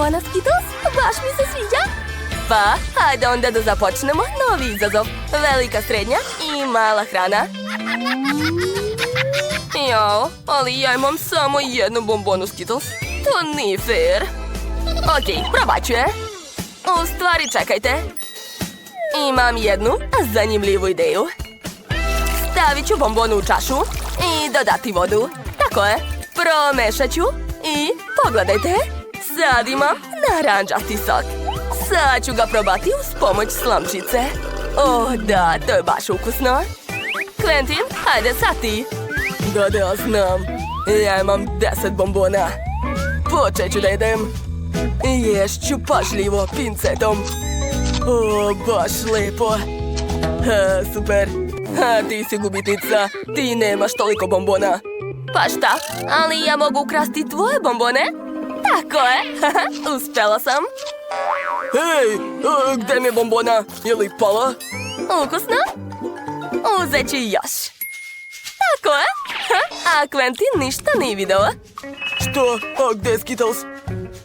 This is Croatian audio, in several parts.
bombona Skittles, baš mi se sviđa. Pa, hajde onda da započnemo novi izazov. Velika, srednja i mala hrana. Jao, ali ja imam samo jednu bombonu Skittles. To nije fair. Ok, probat ću je. U stvari, čekajte. Imam jednu zanimljivu ideju. Stavit ću bombonu u čašu i dodati vodu. Tako je. Promešat ću i pogledajte. Sad imam naranđasti sok. Sad ću ga probati uz pomoć slamčice. Da, to je baš ukusno. Quentin, hajde sad ti. Da, znam. Ja imam 10 bombona. Počet ću da jedem. Ješću pažljivo pincetom. Baš lepo. Super. Ti si gubitnica. Ti nemaš toliko bombona. Pa šta? Ali ja mogu ukrasti tvoje bombone? Tako je. Uspela sam. Hej, gde mi je bombona? Je li pala? Ukusno? Uzet ću još. Tako je. A Quentin ništa nije video. Što? A gde je Skittles?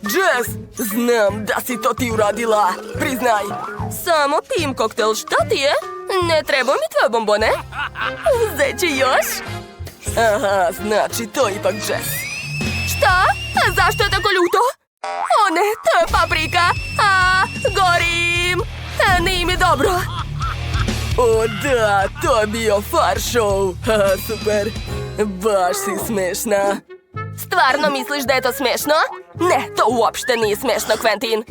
Jess, znam da si to ti uradila. Priznaj. Samo pijem koktel, šta ti je? Ne treba mi tvoje bombone. Uzet ću još. Aha, znači to je ipak Jess. Šta? A zašto je tako ljuto? O ne, to je paprika. Gorim. Nije mi dobro. O da, to je bio far show. Super. Baš si smešna. Stvarno misliš da je to smešno? Ne, to uopšte nije smešno, Quentin.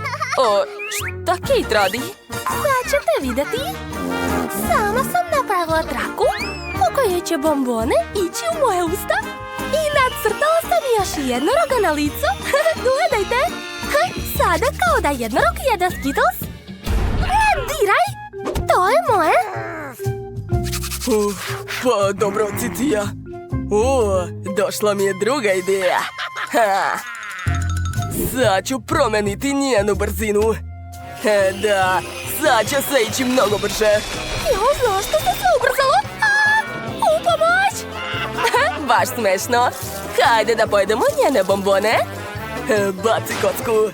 Šta Kate radi? Sad ćete vidjeti. Sama sam napravila traku po kojoj će bombone ići u moje usta. I nacrtala sam još jednoroga na licu. Gledajte. Sada kao da jednorog jede Skittles. Ne diraj. To je moje. Pa dobro, Cicija. Došla mi je druga ideja. Sad ću promeniti njenu brzinu. Da, sad će se ići mnogo brže. Zašto se ubrzalo? U pomoć! Baš smešno. Hajde da pojedemo njene bombone. Baci kocku.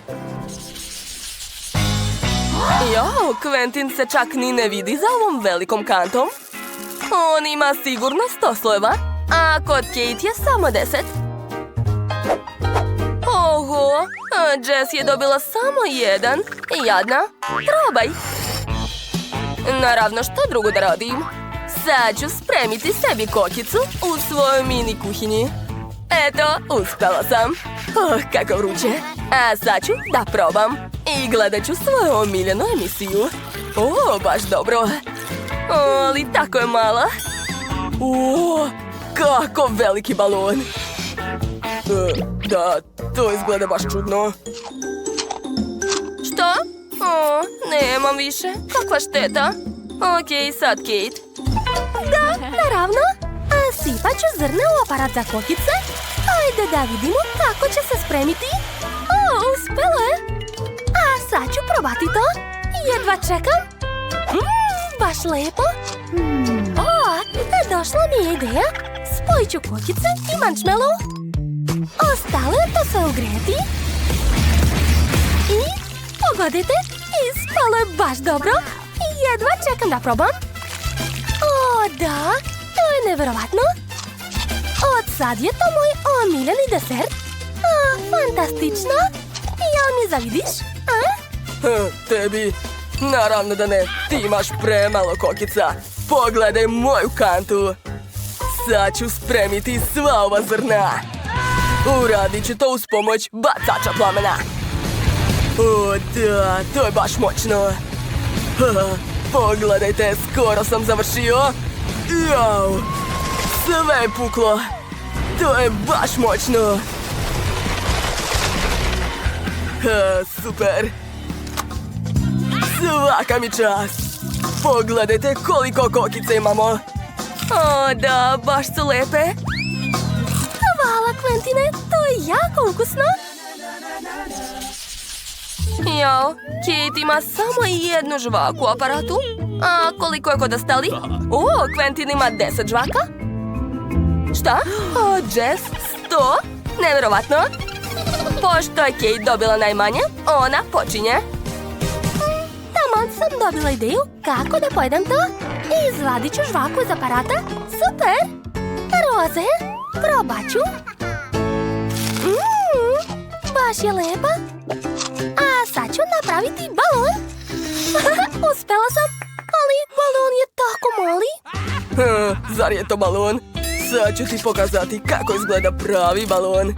Quentin se čak ni ne vidi za ovom velikom kantom. On ima sigurno 100 slojeva, a kod Kate je samo 10. Oho, Jess je dobila samo jedan. Jadna, probaj. Naravno, što drugo da radim? Sad ću spremiti sebi kokicu u svojoj mini kuhinji. Eto, uspela sam. Kako vruće. A sad ću da probam. I gledat ću svoju omiljenu emisiju. Baš dobro. Ali tako je mala. Kako veliki balon. Da, to izgleda baš čudno. Što? Nemam više. Kakva šteta. Ok, sad Kate. Da, naravno. Sipat ću zrna u aparat za kokice. Ajde da vidimo kako će se spremiti. Uspelo je. A sad ću probati to. Jedva čekam. Baš lepo. Došla mi je ideja. Spojit ću kokice i marshmallow. Ostalo je to sve ugrijeti. I pogodite, ispalo je baš dobro. Jedva čekam da probam. Da, to je nevjerovatno. Od sad je to moj omiljeni desert. Fantastično. Jel mi zavidiš? Tebi? Naravno da ne. Ti imaš premalo kokica. Pogledaj moju kantu. Sad ću spremiti sva ova zrna. Uradit ću to uz pomoć bacača plamena. Da, to je baš moćno. Pogledajte, skoro sam završio. Jau, sve je puklo. To je baš moćno. Super. Svaka mi čast. Pogledajte koliko kokice imamo. Da, baš su lepe. Hvala, Quentine, to je jako ukusno. Jao, Kate ima samo jednu žvaku u aparatu. A koliko je kod ostali? Quentin ima 10 žvaka. Šta? Jess, 100? Nevjerovatno. Pošto je Kate dobila najmanje, ona počinje. Taman sam dobila ideju kako da pojedem to. Izvadit ću žvaku iz aparata. Super! Roze, probat ću. Baš je lepa. A sad ću napraviti balon. Uspela sam, ali balon je tako mali. Zar je to balon? Sad ću ti pokazati kako izgleda pravi balon.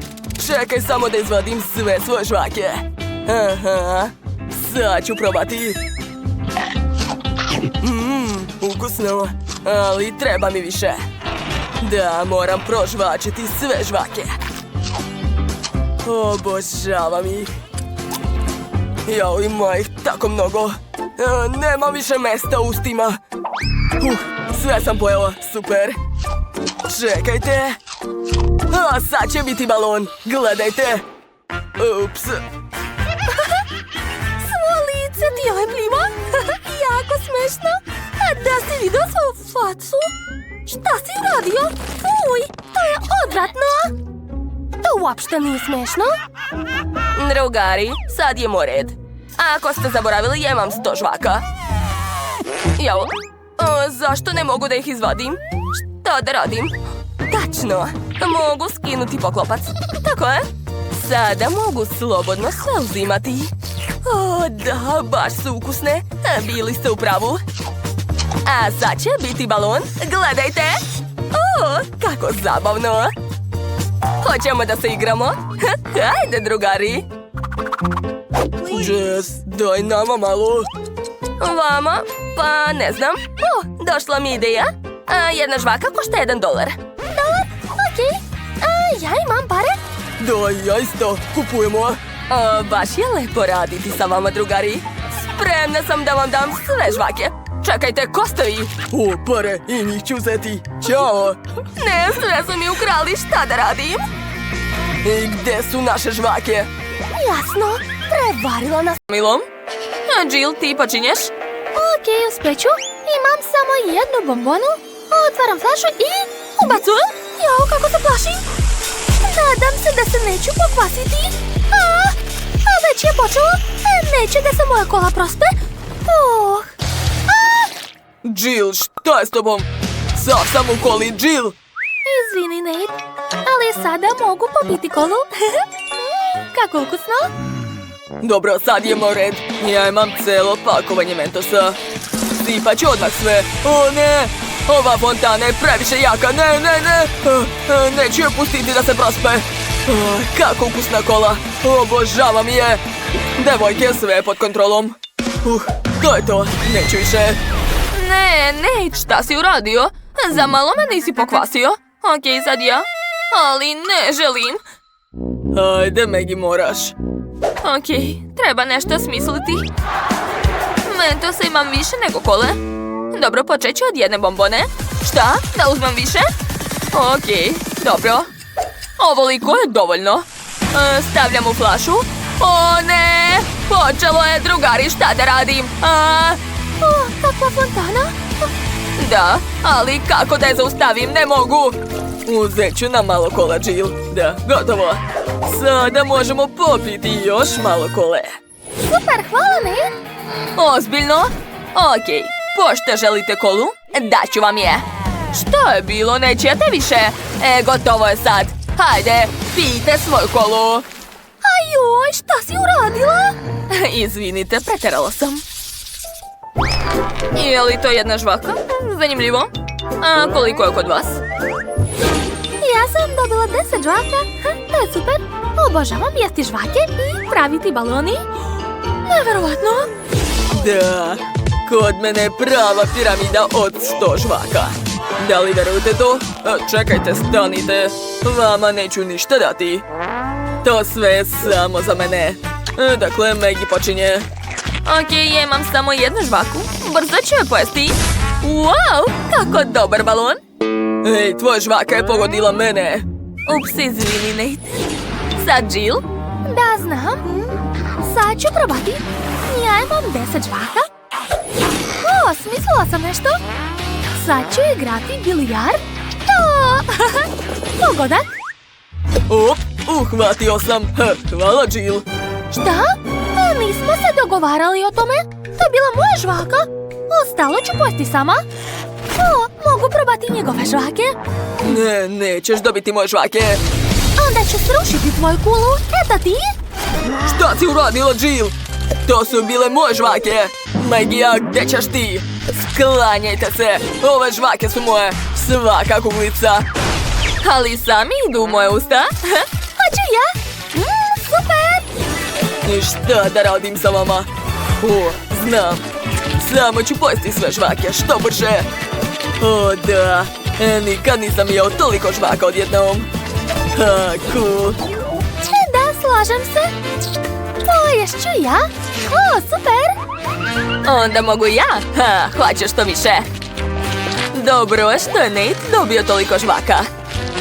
Čekaj samo da izvadim sve svoje žvake. Aha, sad ću probati. Ukusno, ali treba mi više. Da, moram prožvačiti sve žvake. Obožavam ih. Jao, ima ih tako mnogo. Nema više mesta u ustima. Sve sam pojela, super. Čekajte. A sad će biti balon, gledajte. Ups. Svo lice ti je lepljivo. Jako smešno. A da si vidio svoju facu? Šta si radio? Fuj, to je odvratno. To uopšte nije smešno. Drugari, sad je moj red. Ako ste zaboravili, ja imam 100 žvaka. Jao, zašto ne mogu da ih izvadim? Šta da radim? Tačno, mogu skinuti poklopac. Tako je. Sada mogu slobodno sve uzimati. O, da, baš su ukusne. Bili ste u pravu. A sad će biti balon. Gledajte. O, kako zabavno. Hoćemo da se igramo? Hajde, drugari. Jess, daj nama malo. Vama? Pa ne znam. O, došla mi ideja. Jedna žvaka košta $1. Dolar? Okej. Ja imam pare. Daj, ja isto. Kupujemo. Baš je lepo raditi sa vama, drugari. Spremna sam da vam dam sve žvake. Čekajte, ko ste vi? O, pare, i njih ću uzeti. Ćao. Ne, sve su mi ukrali, šta da radim? I gde su naše žvake? Jasno, prevarila nas. Milom? Jill, ti počinješ? Okej, uspeću. Imam samo jednu bombonu. Otvaram flašu i ubacujem. Jao, kako se plašim. Nadam se da se neću pokvasiti. A već je počelo. Neće da se moja kola prospe. Jill, šta je s tobom? Sad sam u koli, Jill. Izvini, Nate, ali sada mogu popiti kolu. Kako ukusno. Dobro, sad je moj red. Ja imam celo pakovanje Mentosa. Sipat ću odmah sve. O ne! Ova fontana je previše jaka. Ne, ne, ne! Neću je pustiti da se prospe. Kako ukusna kola. Obožavam je. Devojke, sve je pod kontrolom. To je to. Neću više. Ne, ne, šta si uradio? Za malo me nisi pokvasio. Okej, sad ja. Ali ne želim. Ajde, Maggie, moraš. Okej, treba nešto smisliti. Mentosa imam više nego kole. Dobro, počet ću od jedne bombone. Šta? Da uzmem više? Okej, dobro. Ovoliko je dovoljno. Stavljam u flašu. O ne! Počelo je, drugari, šta da radim? Kakva fontana? Da, ali kako da je zaustavim, ne mogu. Uzet ću nam malo kola, Jill. Da, gotovo. Sada možemo popiti još malo kole. Super, hvala, Nate. Ozbiljno? Okej, pošto želite kolu, daću vam je. Što je bilo, nećete više? Gotovo je sad. Hajde, pijte svoju kolu. Ajoj, šta si uradila? Izvinite, preterala sam. Je li to jedna žvaka? Zanimljivo. A koliko je kod vas? Ja sam dobila 10 žvaka. To je super. Obožavam jesti žvake i praviti baloni. Neverovatno. Da, kod mene je prava piramida od 100 žvaka. Da li verujete to? Čekajte, stanite. Vama neću ništa dati. To sve je samo za mene. Dakle, Maggie počinje. Okej, ja imam samo jednu žvaku. Brzo ću je pojesti. Wow, kako dobar balon. Ej, tvoja žvaka je pogodila mene. Ups, izvini, Nate. Sad Jill? Da, znam. Sad ću probati. Ja imam 10 žvaka. Smislila sam nešto. Sad ću igrati bilijar. Pogodak. Uhvatio sam. Hvala, Jill. Šta? Nismo se dogovarali o tome. To je bila moja žvaka. Ostalo ću pojesti sama. Mogu probati njegove žvake. Ne, nećeš dobiti moje žvake. Onda ću srušiti tvoju kulu. Eto ti. Šta si uradila, Jill? To su bile moje žvake. Magija, gdje ćeš ti? Sklanjajte se. Ove žvake su moje. Svaka kuglica. Ali sami idu u moje usta. Hoću ja. Super. I šta da radim sa vama? Znam. Samo ću pojesti sve žvake, što brže. Da. Nikad nisam jeo toliko žvaka odjednom. Cool. Da, slažem se. Poješću ja. Super. Onda mogu ja. Hoćeš što više. Dobro, što je Nate dobio toliko žvaka?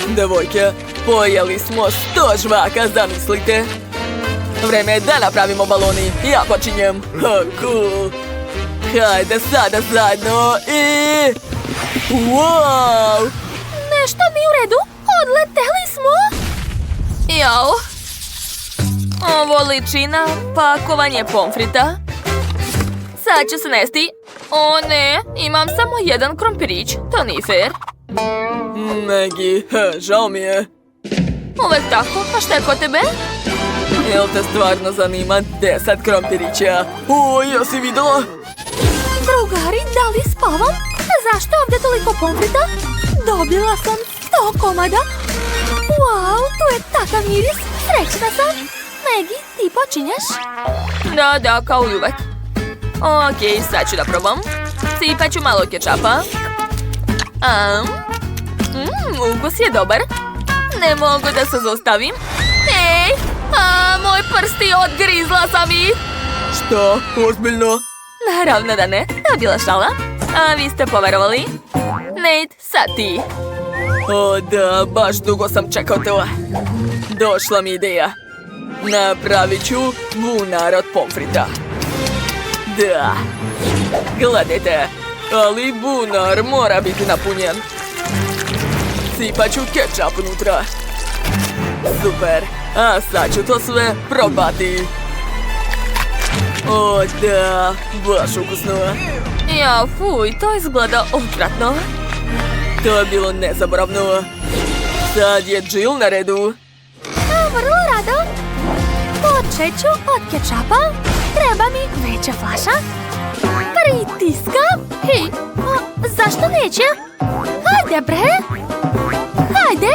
Devojke, pojeli smo 100 žvaka, zamislite. Vreme je da napravimo baloni. Ja počinjem. Cool. Hajde sada zajedno i... Wow! Nešto nije u redu. Odleteli smo. Jao. Ovo liči na pakovanje pomfrita. Sad ću se nesti. O ne, imam samo jedan krompirić. To nije fair. Maggie, žao mi je. Uvek tako, a šta je kod tebe? Jel te stvarno zanima 10 krompirića? Jesi videla? Drugari, da li spavam? Zašto ovdje toliko pomfrita? Dobila sam 100 komada. Wow, tu je takav miris. Srećna sam. Maggie, ti počinješ? Da, kao i uvek. Okej, sad ću da probam. Sipat ću malo kečapa. Ukus je dobar. Ne mogu da se zaustavim. Ej, moj prsti odgrizla sam ih. Šta? Ozbiljno? Naravno da ne, to je bila šala. A vi ste poverovali? Nate, sad ti. Da, baš dugo sam čekao to. Došla mi ideja. Napravit ću bunar od pomfrita. Da. Gledajte, ali bunar mora biti napunjen. Sipat ću kečap unutra. Super, a sad ću to sve probati. Da, baš ukusno. Ja, fuj, to izgleda odvratno. To je bilo nezaboravno. Sad je Jill na redu. Vrlo rado. Počet ću od kečapa. Treba mi veća flaša. Pritiskam. Hej, zašto neće? Hajde bre. Hajde.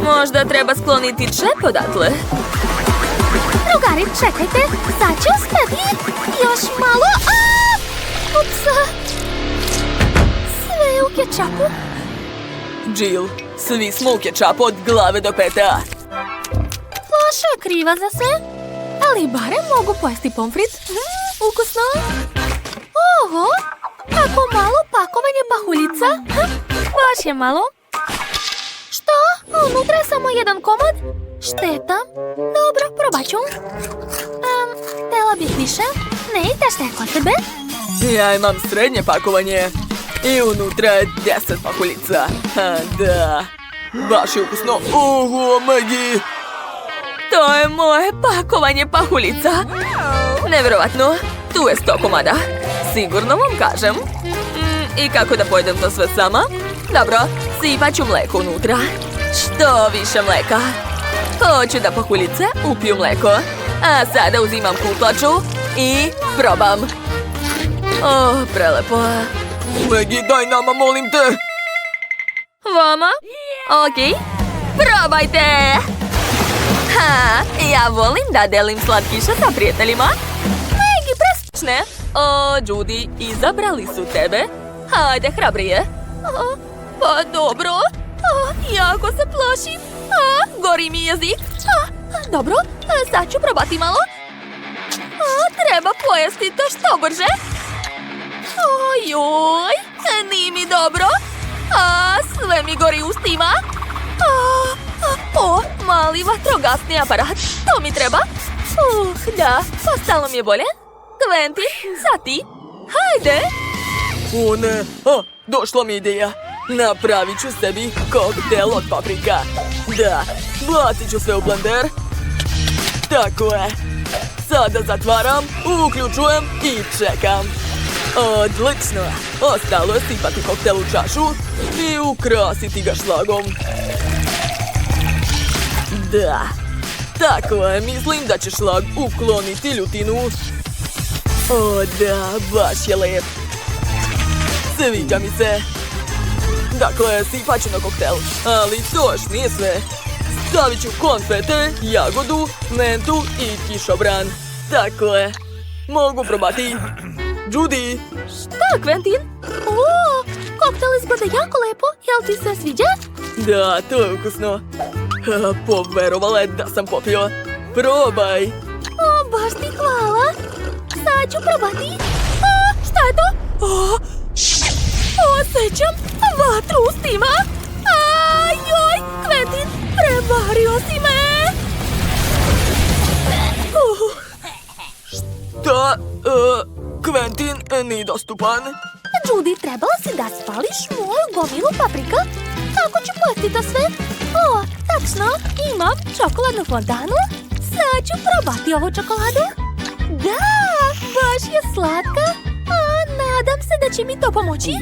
Možda treba skloniti čep odatle. Drugari, čekajte. Sad ću uspjeti. Još malo. Ups. Sve je u kečapu. Jill, svi smo u kečapu od glave do peta. Flaša je kriva za sve. Ali barem mogu pojesti pomfrit. Ukusno. Oho, kako malo pakovanje pahuljica. Baš je malo. Što? Unutra je samo jedan komad? Šteta. Dobro, probat ću. Htjela bih više. Ne, da šta je kod tebe? Ja imam srednje pakovanje. I unutra je 10 pahuljica. Da. Baš je ukusno. Maggie. To je moje pakovanje pahuljica. Nevjerovatno, tu je 100 komada. Sigurno vam kažem. I kako da pojedem to sve sama? Dobro, sipat ću mleko unutra. Što više mleka. Hoću da pahuljice upiju mleko. A sada uzimam kuklaču i probam. Prelepo. Maggie, daj nama, molim te. Vama? Okej. Probajte! Ja volim da delim slatkiše sa prijateljima. Maggie, preslične. Judy, izabrali su tebe. Hajde, hrabrije. Pa dobro. Jako se plašim. Gori mi jezik. Dobro, sad ću probati malo. Treba pojesti to što brže. Ojoj, nije mi dobro. Sve mi gori ustima. Mali vatrogasni aparat. To mi treba. Da, postalo mi je bolje. Quentin, sad ti. Hajde. Ne. Došla mi ideja. Napravit ću sebi koktel od paprika. Da, bacit ću sve u blender. Tako je. Sada zatvaram, uključujem i čekam. Odlično. Ostalo je sipati koktel u čašu i ukrasiti ga šlagom. Da. Tako je, mislim da će šlag ukloniti ljutinu. O da, baš je lep. Sviđa mi se. Dakle, sipat ću na koktel, ali to još nije sve. Stavit ću konfete, jagodu, mentu i kišobran. Tako je. Mogu probati. Judy! Šta, Quentin? O, koktel izgleda jako lepo. Jel ti se sviđa? Da, to je ukusno. Poverovala je da sam popio. Probaj! O, baš ti hvala. Sad ću probati. Šta je to? Osjećam vatru u stima. Joj, Quentin, prevario si me. Šta? Quentin nije dostupan. Judy, trebala si da spališ moju gomilu paprika? Kako ću pojesti to sve? O, tačno, imam čokoladnu fontanu. Sad ću probati ovu čokoladu. Da, baš je slatka. Nadam se da će mi to pomoći.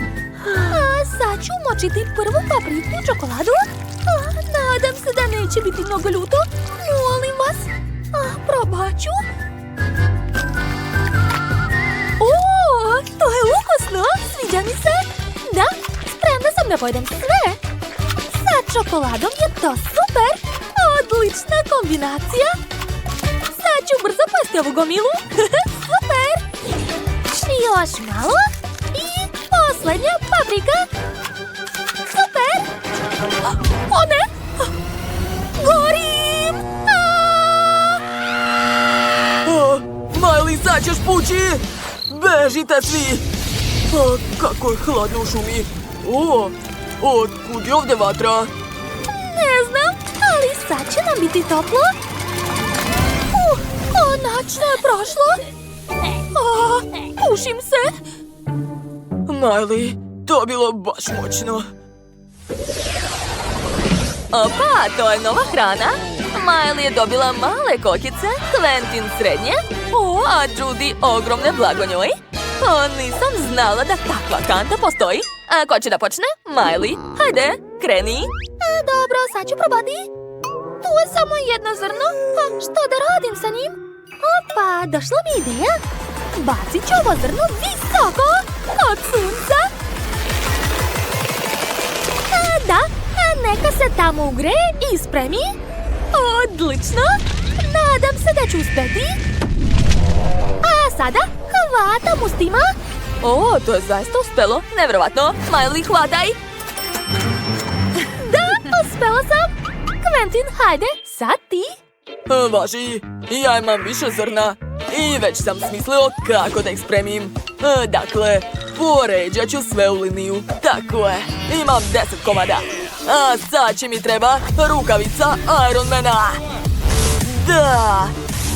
Sad ću umočiti prvu papriku u čokoladu. Nadam se da neće biti mnogo ljuto. Molim vas. Probat ću. To je ukusno, sviđa mi se. Da, spremna sam da pojedem sve. Sa čokoladom je to super. Odlična kombinacija. Sad ću brzo pojesti ovu gomilu. Super. Još malo. I posljednja paprika. Super. O ne. Gorim. Miley, sad ćeš pući. Bežite svi! Kako je hladno u šumi! Otkud je ovdje vatra? Ne znam, ali sad će nam biti toplo. Konačno je prošlo. Pušim se. Miley, to je bilo baš moćno. Opa, to je nova hrana. Miley je dobila male kokice, Quentin srednje, a Judy ogromne blago njoj. Nisam znala da takva kanta postoji. A ko će da počne? Miley, hajde, kreni. Dobro, sad ću probati. Tu je samo jedno zrno. Što da radim sa njim? Opa, došla mi ideja. Bacit ću ovo zrno visoko od sunca. Da, neka se tamo ugreje i spremi. Odlično! Nadam se da ću uspjeti. A sada hvatam ustima. To je zaista uspelo. Nevjerovatno. Miley, hvataj. Da, uspela sam. Quentin, hajde, sad ti. Važi, ja imam više zrna. I već sam smislio kako da ih spremim. Dakle, poređat ću sve u liniju. Tako je, imam 10 komada. A sad će mi treba rukavica Ironmana. Da,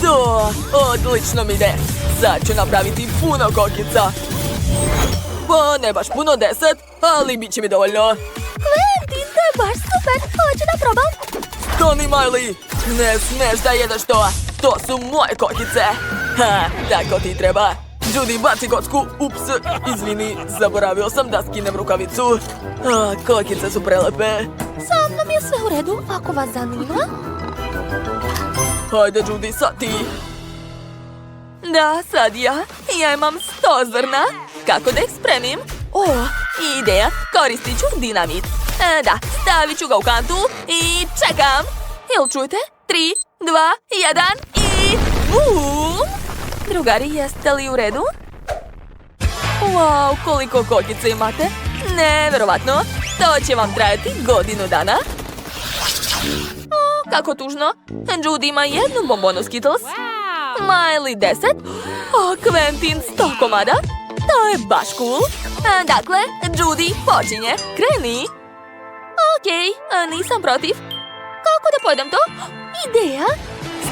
to odlično mi ide. Sad ću napraviti puno kokica. Pa ne baš puno 10, ali bit će mi dovoljno. Quentin, to je baš super. Hoću da probam. Stani, Miley, ne smiješ da jedeš to. To su moje kokice. Tako ti treba. Judy, baci kocku. Ups, izvini, zaboravio sam da skinem rukavicu. Kokice su prelepe. Sa mnom je sve u redu, ako vas zanima. Hajde, Judy, sad ti. Da, sad ja. Ja imam 100 zrna. Kako da ih spremim? Ideja, koristit ću dinamit. Da, stavit ću ga u kantu i čekam. Jel čujete? 3, 2, 1 i... Bum! Drugari, jeste li u redu? Wow, koliko kokica imate? Nevjerovatno. To će vam trajati godinu dana. Kako tužno. Judy ima jednu bombonu Skittles. Miley 10. Quentin 100 komada. To je baš cool. Dakle, Judy počinje. Kreni. Okej, nisam protiv. Kako da pojedem to? Ideja.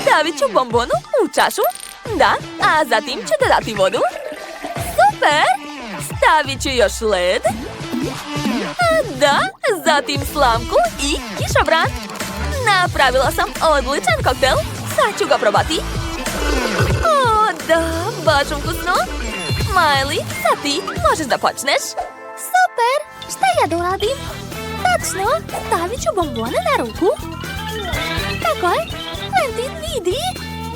Stavit ću bombonu u čašu. Da, a zatim ćete dati vodu. Super. Stavit ću još led. Da, zatim slamku i kišobran. Napravila sam odličan koktel. Sad ću ga probati. O, da, baš ukusno. Miley, sad ti možeš da počneš. Super, šta ja da uradim? Tačno, stavit ću bombone na ruku. Tako je, Quentin vidi.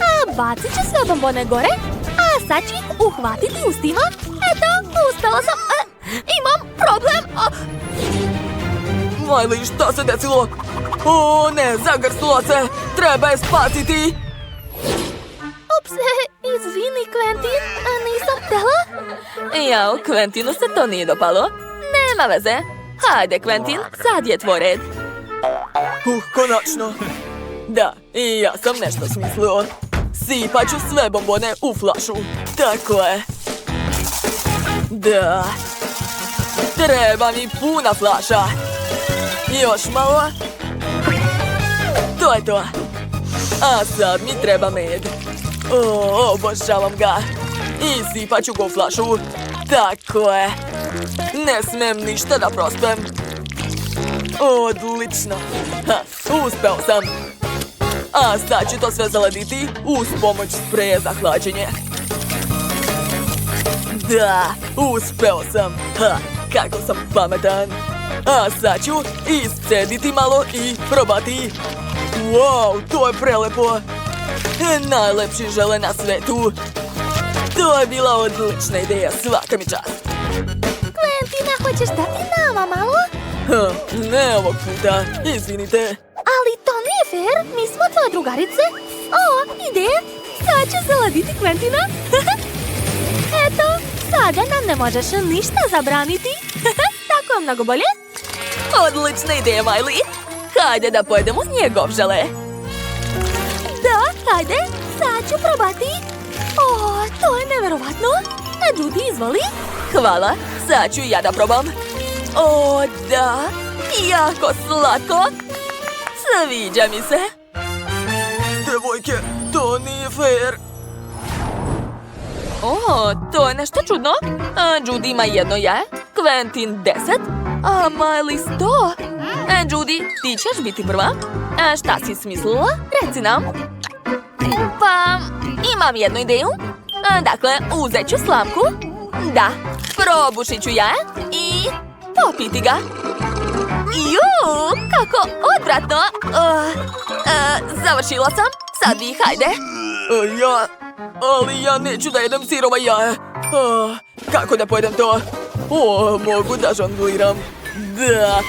A bacit ću sve bombone gore. A sad ću ih uhvatiti ustima. Eto, uspela sam. Imam problem. Miley, šta se desilo? O, ne, zagrsnula se! Treba je spasiti! Ups, izvini, Quentin, nisam htjela. Jao, Quentinu se to nije dopalo. Nema veze. Hajde, Quentin, sad je tvoj red. Konačno! Da, i ja sam nešto smislio. Sipat ću sve bombone u flašu. Tako je. Da. Treba mi puna flaša. Još malo. To je to. A sad mi treba med. O, obožavam ga. I sipat ću ga u flašu. Tako je. Ne smem ništa da prospem. Odlično. Ha, uspeo sam. A sad ću to sve zaladiti uz pomoć spreja za hlađenje. Da, uspeo sam. Ha, kako sam pametan. A sad ću iscediti malo i probati. Wow, to je prelepo. Najlepši žele na svetu. To je bila odlična ideja, svaka mi čast. Quentina, hoćeš dati nama malo? Ne ovog puta, izvinite. Ali to nije fair, mi smo tvoje drugarice. O, ide, sad ću zaladiti Quentina. Eto, sada nam ne možeš ništa zabraniti. Tako je mnogo bolje. Odlična ideja, Miley. Hajde da pojedemo njegov žele. Da, hajde, sad ću probati. O, to je neverovatno. Judy, izvoli. Hvala, sad ću ja da probam. O, da, jako slatko. Sviđa mi se. Devojke, to nije fair. O, to je nešto čudno. Judy ima jedno jaje, Quentin 10, a Miley 100. Judy, ti ćeš biti prva. Šta si smislila? Reci nam. Pa, imam jednu ideju. Dakle, uzet ću slamku. Da, probušit ću jaje i popiti ga. Ju, kako odvratno. Završila sam. Sad vi, hajde. Ali ja neću da jedem sirova jaja. Kako da pojedem to? O, mogu da žongliram. Da.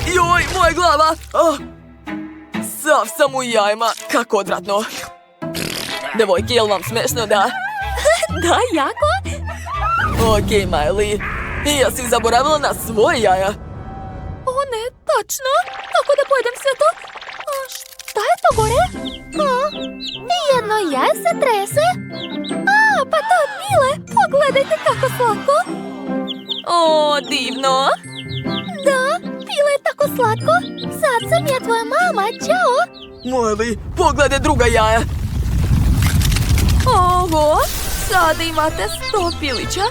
Joj, moja glava. Sav sam u jajima. Kako odvratno. Devojke, jel vam smešno, da? Da, jako. Okej, Miley. Jesi zaboravila na svoje jaja? O ne, tačno. Kako da pojedem sve to? Šta je to gore? Jedno jaje se trese. Pa to je Pile. Pogledajte kako slatko. O, divno. Da, Pile je tako slatko. Sad sam ja tvoja mama, ćao. Miley, pogledaj druga jaja. Oho, sada imate 100 pilića.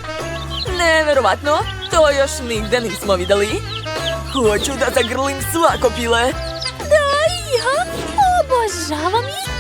Neverovatno, to još nigde nismo vidjeli. Hoću da zagrlim svako pile. Da, ja obožavam ih.